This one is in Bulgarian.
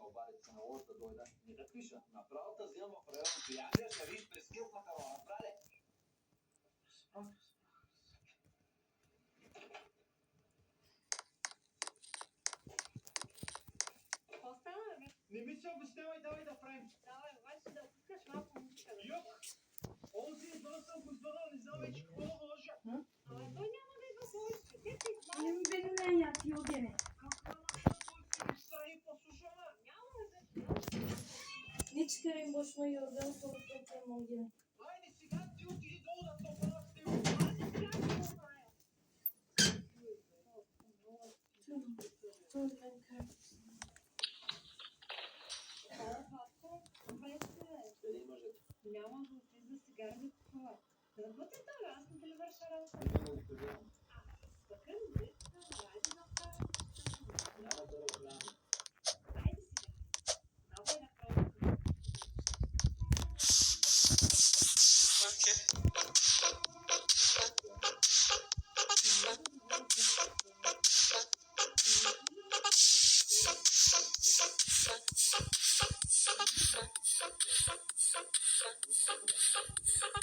обадите на лоз да дойда и да пиша. Направо да взема в районото ядя, ще виж прескил макарона. Брале! Какво стана, бе? Не ми се обяснявай, давай да правим. Давай, обаче да пускаш малко музика. Да. Юк! Онзи едно съм го извънал, не знам вече какво да вложа. Абе, той няма да идва повече. Те ти Не знаеш. ми бе не я ти огене. Как няма да той си страни послушаме? Няма да се. Nici care îmi boș mai eu, vreau să o facem ogene. Хайде сега ти отиди долу да топа с теб. Айде сега ще го правя. Папко, престе. Къде мъжете? Няма да отида сега да купува. Да бъде това, аз не ли върша работа. Няма да кажа. Така не е, айде да правя. Няма да разбрам. Айде сега. Много е направо. Okay.